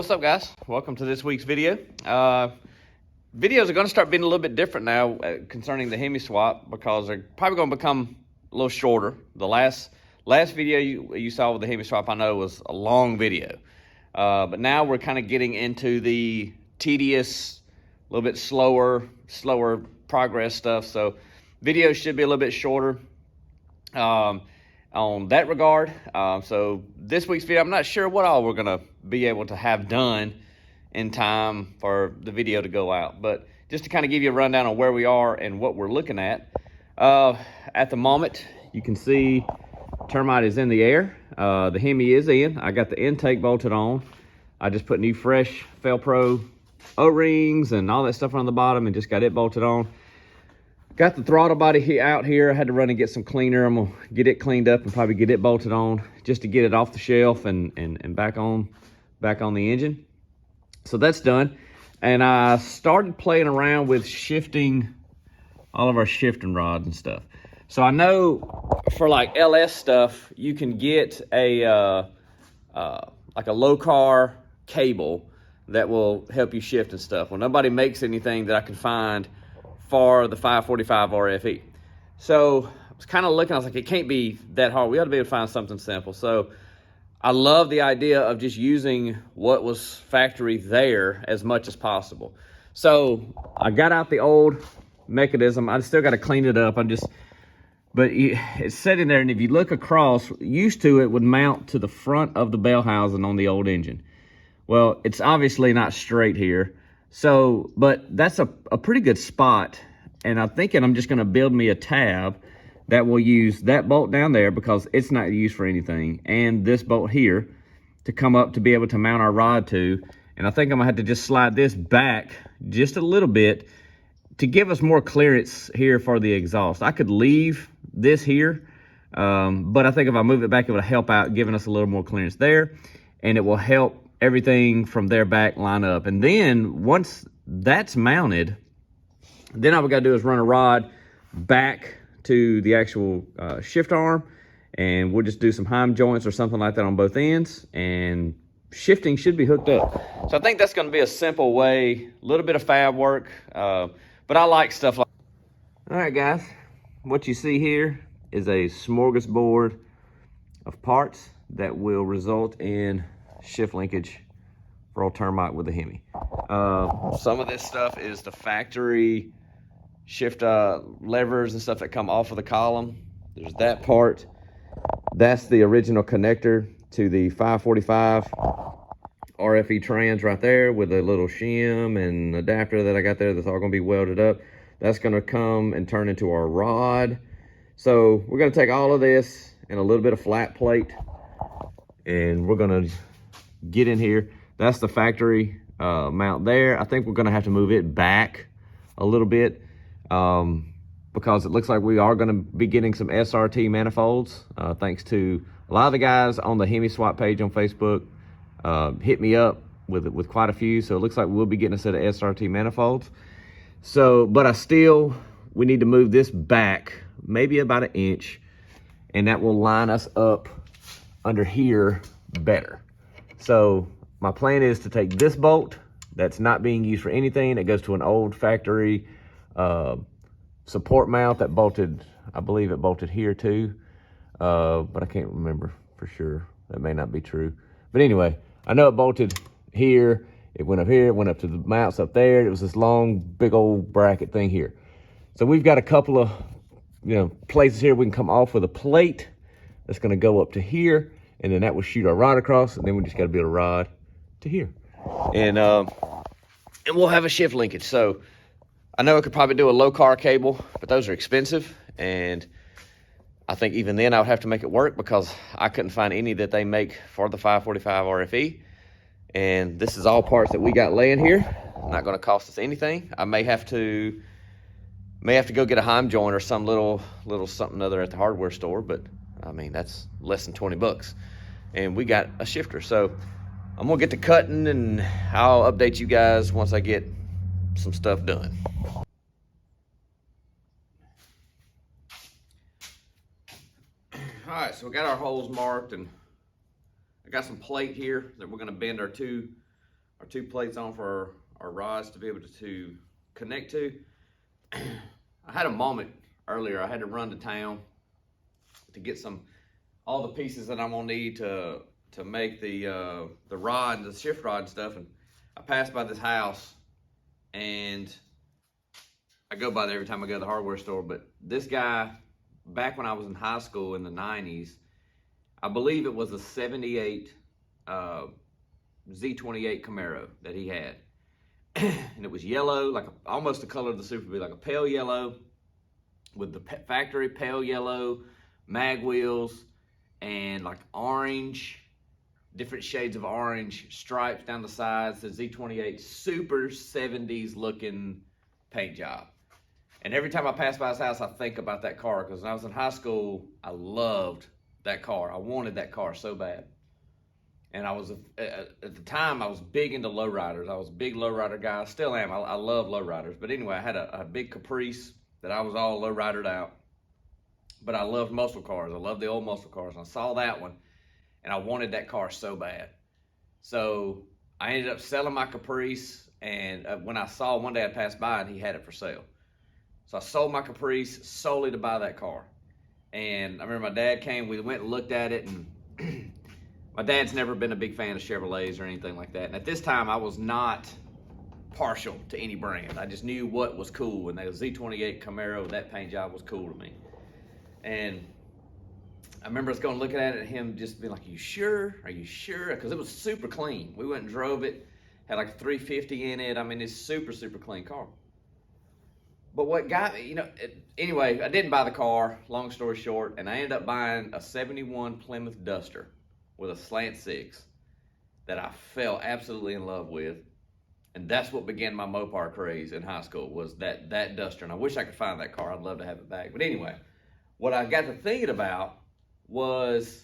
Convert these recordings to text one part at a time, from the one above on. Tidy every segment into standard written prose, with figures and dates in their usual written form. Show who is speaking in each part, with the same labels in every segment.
Speaker 1: What's up, guys? Welcome to this week's video. Videos are going to start being a little bit different now concerning the Hemi swap, because they're probably going to become a little shorter. The last video you saw with the Hemi swap, I know, was a long video. But now we're kind of getting into the tedious, a little bit slower progress stuff. So videos should be a little bit shorter on that regard. So this week's video, I'm not sure what all we're going to be able to have done in time for the video to go out, but just to kind of give you a rundown on where we are and what we're looking at the moment. You can see termite is in the air. The Hemi is in. I got the intake bolted on. I just put new fresh Felpro O-rings and all that stuff on the bottom and just got it bolted on. Got the throttle body out here. I had to run and get some cleaner. I'm gonna get it cleaned up and probably get it bolted on just to get it off the shelf and back on the engine. So that's done. And I started playing around with shifting all of our shifting rods and stuff. So I know for like LS stuff, you can get a like a low car cable that will help you shift and stuff. Well, nobody makes anything that I can find for the 545 RFE. So I was kind of looking, I was like, it can't be that hard. We ought to be able to find something simple. So I love the idea of just using what was factory there as much as possible. So I got out the old mechanism. I still got to clean it up. But it's sitting there, and if you look across, used to it would mount to the front of the bell housing on the old engine. Well, it's obviously not straight here. So, but that's a pretty good spot. And I'm thinking I'm just going to build me a tab that will use that bolt down there, because it's not used for anything, and this bolt here to come up to be able to mount our rod to. And I think I'm gonna have to just slide this back just a little bit to give us more clearance here for the exhaust. I could leave this here, but I think if I move it back, it will help out giving us a little more clearance there, and it will help everything from there back line up. And then once that's mounted, then all we gotta do is run a rod back to the actual shift arm, and we'll just do some heim joints or something like that on both ends, and shifting should be hooked up. So I think that's going to be a simple way, a little bit of fab work, but I like stuff like. All right, guys, what you see here is a smorgasbord of parts that will result in shift linkage for all termite with the Hemi. Some of this stuff is the factory shift levers and stuff that come off of the column. There's that part. That's the original connector to the 545 RFE trans right there, with a little shim and adapter that I got there that's all going to be welded up. That's going to come and turn into our rod. So we're going to take all of this and a little bit of flat plate, and we're going to get in here. That's the factory mount there. I think we're going to have to move it back a little bit, because it looks like we are going to be getting some SRT manifolds, thanks to a lot of the guys on the Hemi swap page on Facebook hit me up with quite a few. So it looks like we'll be getting a set of SRT manifolds. So, but we need to move this back maybe about 1 inch, and that will line us up under here better. So my plan is to take this bolt that's not being used for anything. It goes to an old factory support mount that bolted, I believe it bolted here too, but I can't remember for sure. That may not be true, but anyway, I know it bolted here, it went up here, it went up to the mounts up there. It was this long big old bracket thing here. So we've got a couple of places here we can come off with a plate that's going to go up to here, and then that will shoot our rod across, and then we just got to build a rod to here, and we'll have a shift linkage. So I know I could probably do a low car cable, but those are expensive, and I think even then I would have to make it work, because I couldn't find any that they make for the 545 RFE. And this is all parts that we got laying here. Not going to cost us anything. I may have to go get a heim joint or some little something other at the hardware store, but I mean, that's less than 20 bucks. And we got a shifter. So I'm gonna get to cutting, and I'll update you guys once I get some stuff done. All right, so we got our holes marked, and I got some plate here that we're gonna bend our two our 2 plates on for our rods to be able to connect to. I had a moment earlier. I had to run to town to get all the pieces that I'm gonna need to make the rod, the shift rod and stuff. And I passed by this house, and I go by there every time I go to the hardware store. But this guy, back when I was in high school in the 90s, I believe it was a 78 Z28 Camaro that he had. And it was yellow, like almost the color of the Super Bee, like a pale yellow with the factory pale yellow mag wheels and like orange, different shades of orange stripes down the sides. The Z28, super 70s looking paint job. And every time I pass by his house, I think about that car, because when I was in high school, I loved that car. I wanted that car so bad. And I was, at the time, I was big into lowriders. I was a big lowrider guy. I still am. I love lowriders. But anyway, I had a big Caprice that I was all lowridered out. But I loved muscle cars. I loved the old muscle cars. And I saw that one, and I wanted that car so bad. So I ended up selling my Caprice. And when I saw one day I passed by, and he had it for sale. So I sold my Caprice solely to buy that car. And I remember my dad came. We went and looked at it, and my dad's never been a big fan of Chevrolets or anything like that. And at this time, I was not partial to any brand. I just knew what was cool. And that Z28 Camaro, that paint job was cool to me. And I remember us going looking at it, and him just being like, "Are you sure? Are you sure?" Because it was super clean. We went and drove it, had like a 350 in it. I mean, it's super, super clean car. But what got me, anyway, I didn't buy the car, long story short, and I ended up buying a 71 Plymouth Duster with a slant 6 that I fell absolutely in love with. And that's what began my Mopar craze in high school, was that Duster. And I wish I could find that car. I'd love to have it back. But anyway, what I got to thinking about was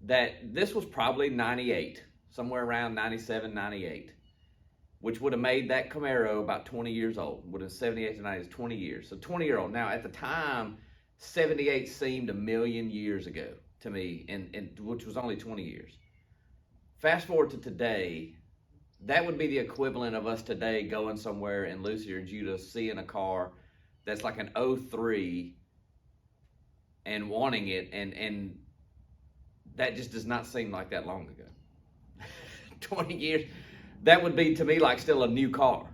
Speaker 1: that this was probably 98, somewhere around 97, 98, which would have made that Camaro about 20 years old. Would have 78 to 90 is 20 years. So 20-year-old. Now, at the time, 78 seemed a million years ago to me, and which was only 20 years. Fast forward to today, that would be the equivalent of us today going somewhere in Lucy or Judah, seeing a car that's like an 03 and wanting it, and that just does not seem like that long ago. 20 years, that would be to me like still a new car,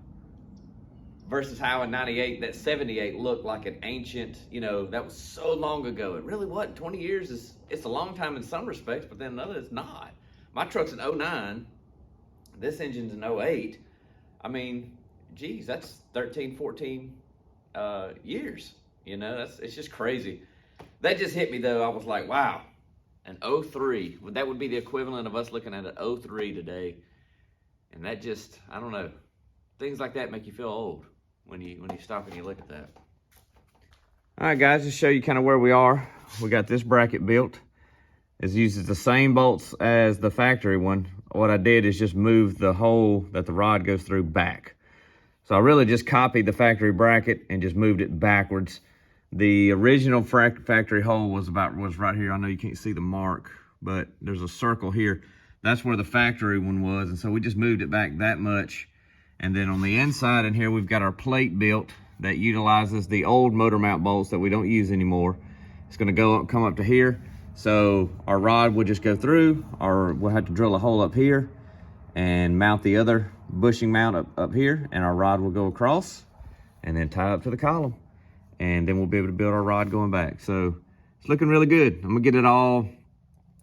Speaker 1: versus how in 98, that 78 looked like an ancient, that was so long ago. It really wasn't. 20 years it's a long time in some respects, but then another it's not. My truck's an 09, this engine's an 08. I mean, geez, that's 13, 14 years, it's just crazy. That just hit me though. I was like, wow, an 03, that would be the equivalent of us looking at an 03 today. And that just, I don't know, things like that make you feel old when you stop and you look at that. All right, guys, just show you kind of where we are. We got this bracket built. It uses the same bolts as the factory one. What I did is just move the hole that the rod goes through back. So I really just copied the factory bracket and just moved it backwards. The original factory hole was right here. I know you can't see the mark, but there's a circle here. That's where the factory one was, and so we just moved it back that much. And then on the inside in here, we've got our plate built that utilizes the old motor mount bolts that we don't use anymore. It's gonna come up to here. So our rod will just go through, or we'll have to drill a hole up here and mount the other bushing mount up here, and our rod will go across and then tie up to the column. And then we'll be able to build our rod going back. So it's looking really good. I'm gonna get it all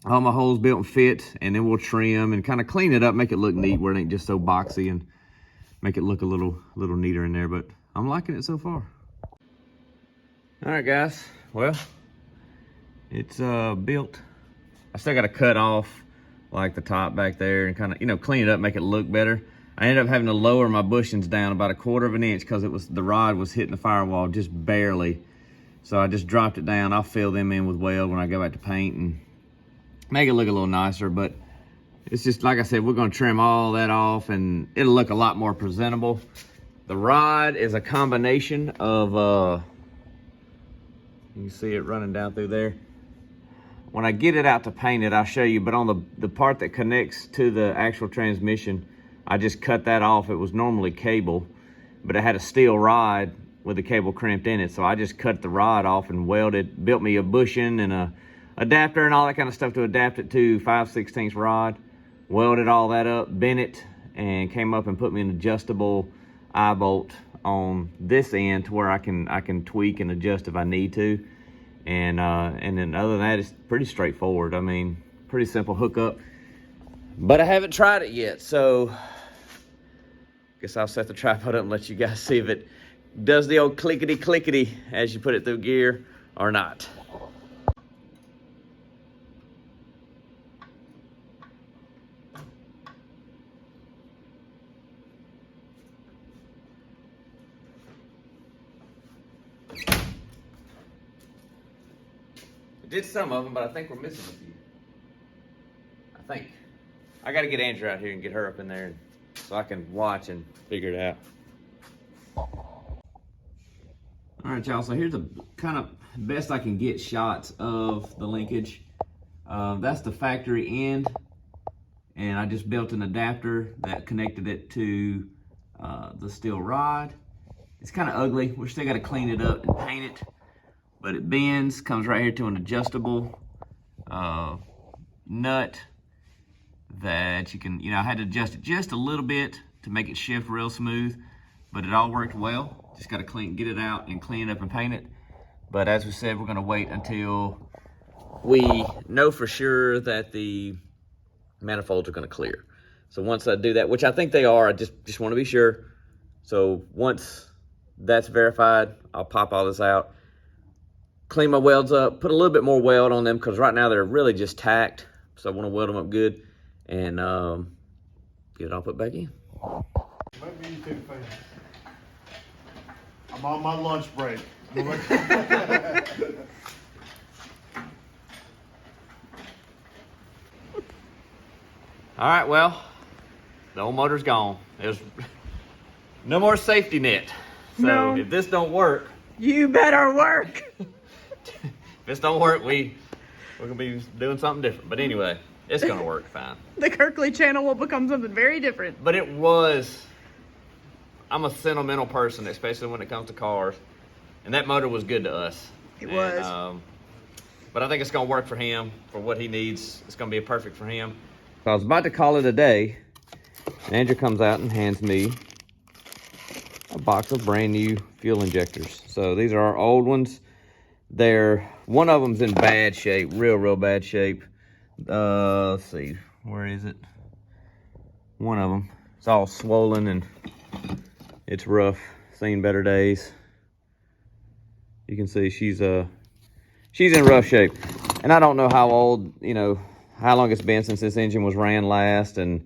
Speaker 1: my holes built and fit, and then we'll trim and kind of clean it up, make it look neat where it ain't just so boxy, and make it look a little neater in there. But I'm liking it so far. All right, guys, well, it's built. I still got to cut off like the top back there and kind of clean it up, make it look better. I ended up having to lower my bushings down about 1/4 of an inch because the rod was hitting the firewall just barely. So I just dropped it down. I'll fill them in with weld when I go back to paint and make it look a little nicer. But it's just, like I said, we're gonna trim all that off and it'll look a lot more presentable. The rod is a combination of, you can see it running down through there. When I get it out to paint it, I'll show you, but on the part that connects to the actual transmission, I just cut that off. It was normally cable, but it had a steel rod with the cable crimped in it. So I just cut the rod off and welded, built me a bushing and a adapter and all that kind of stuff to adapt it to 5/16 rod. Welded all that up, bent it, and came up and put me an adjustable eye bolt on this end to where I can tweak and adjust if I need to. And then other than that, it's pretty straightforward. I mean, pretty simple hookup. But I haven't tried it yet, so guess I'll set the tripod up and let you guys see if it does the old clickety clickety as you put it through gear or not. Did some of them, but I think we're missing a few. I think. I got to get Andrew out here and get her up in there so I can watch and figure it out. All right, y'all, so here's the kind of best I can get shots of the linkage. That's the factory end, and I just built an adapter that connected it to the steel rod. It's kind of ugly. We're still got to clean it up and paint it. But it bends, comes right here to an adjustable nut that you can, I had to adjust it just a little bit to make it shift real smooth, but it all worked well. Just got to get it out and clean it up and paint it. But as we said, we're going to wait until we know for sure that the manifolds are going to clear. So once I do that, which I think they are, I just want to be sure. So once that's verified, I'll pop all this out, clean my welds up, put a little bit more weld on them because right now they're really just tacked. So I want to weld them up good and get it all put back in.
Speaker 2: Maybe you too fast. I'm on my lunch break.
Speaker 1: All right, well, the old motor's gone. There's no more safety net. So
Speaker 3: No.
Speaker 1: If this don't work,
Speaker 3: You better work.
Speaker 1: if this don't work, we're gonna be doing something different. But anyway, it's gonna work fine.
Speaker 3: The Kirkley channel will become something very different.
Speaker 1: But I'm a sentimental person, especially when it comes to cars. And that motor was good to us.
Speaker 3: It was.
Speaker 1: But I think it's gonna work for him, for what he needs. It's gonna be perfect for him. So I was about to call it a day. Andrew comes out and hands me a box of brand new fuel injectors. So these are our old ones. One of them's in bad shape, real bad shape. Let's see, where is it? One of them, it's all swollen and it's rough, seen better days. You can see she's in rough shape. And I don't know how old, how long it's been since this engine was ran last. And,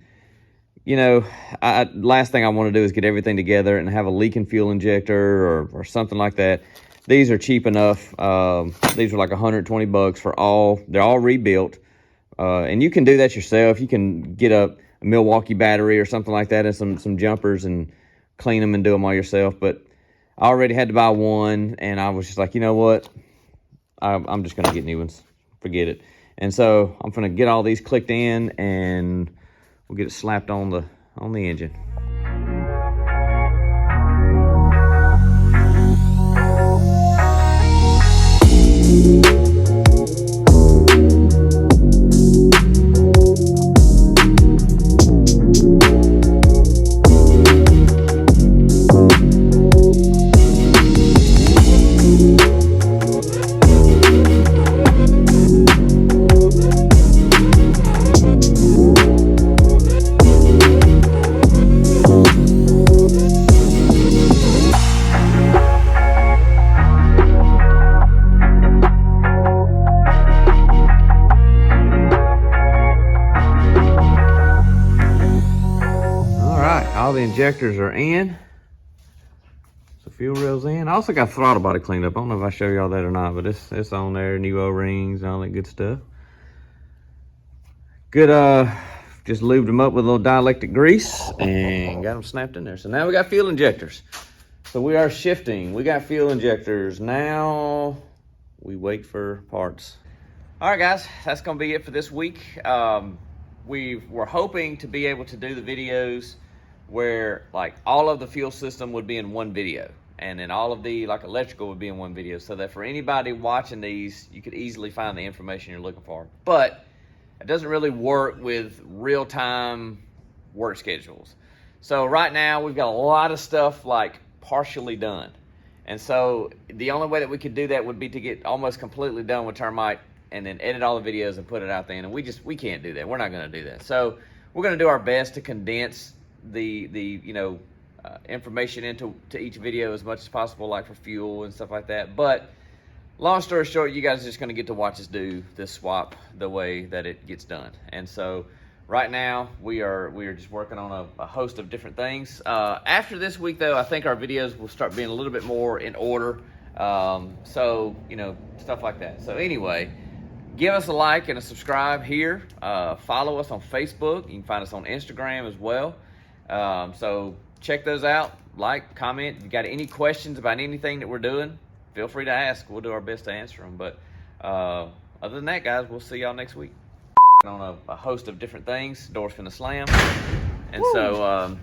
Speaker 1: last thing I want to do is get everything together and have a leaking fuel injector or something like that. These are cheap enough. These are like $120 for they're all rebuilt. And you can do that yourself. You can get a Milwaukee battery or something like that and some jumpers and clean them and do them all yourself. But I already had to buy one, and I was just like, you know what? I'm just going to get new ones. Forget it. And so I'm going to get all these clicked in, and we'll get it slapped on the engine. All the injectors are in. So fuel rail's in. I also got throttle body cleaned up. I don't know if I show y'all that or not, but it's on there. New O-rings and all that good stuff. Good, just lubed them up with a little dielectric grease and got them snapped in there. So now we got fuel injectors. So we are shifting. We got fuel injectors. Now we wait for parts. All right, guys, that's gonna be it for this week. We were hoping to be able to do the videos where like all of the fuel system would be in one video, and then all of the like electrical would be in one video, so that for anybody watching these, you could easily find the information you're looking for. But it doesn't really work with real-time work schedules. So right now we've got a lot of stuff like partially done. And so the only way that we could do that would be to get almost completely done with termite and then edit all the videos and put it out there. And we can't do that. We're not going to do that. So we're going to do our best to condense the information into each video as much as possible, like for fuel and stuff like that. But long story short, you guys are just going to get to watch us do this swap the way that it gets done. And so right now we are just working on a host of different things. After this week though, I think our videos will start being a little bit more in order. So, stuff like that. So anyway, give us a like and a subscribe here. Follow us on Facebook. You can find us on Instagram as well. So check those out. Like, comment. If you got any questions about anything that we're doing, feel free to ask. We'll do our best to answer them. But other than that, guys, we'll see y'all next week. On a host of different things. Doors finna slam. And so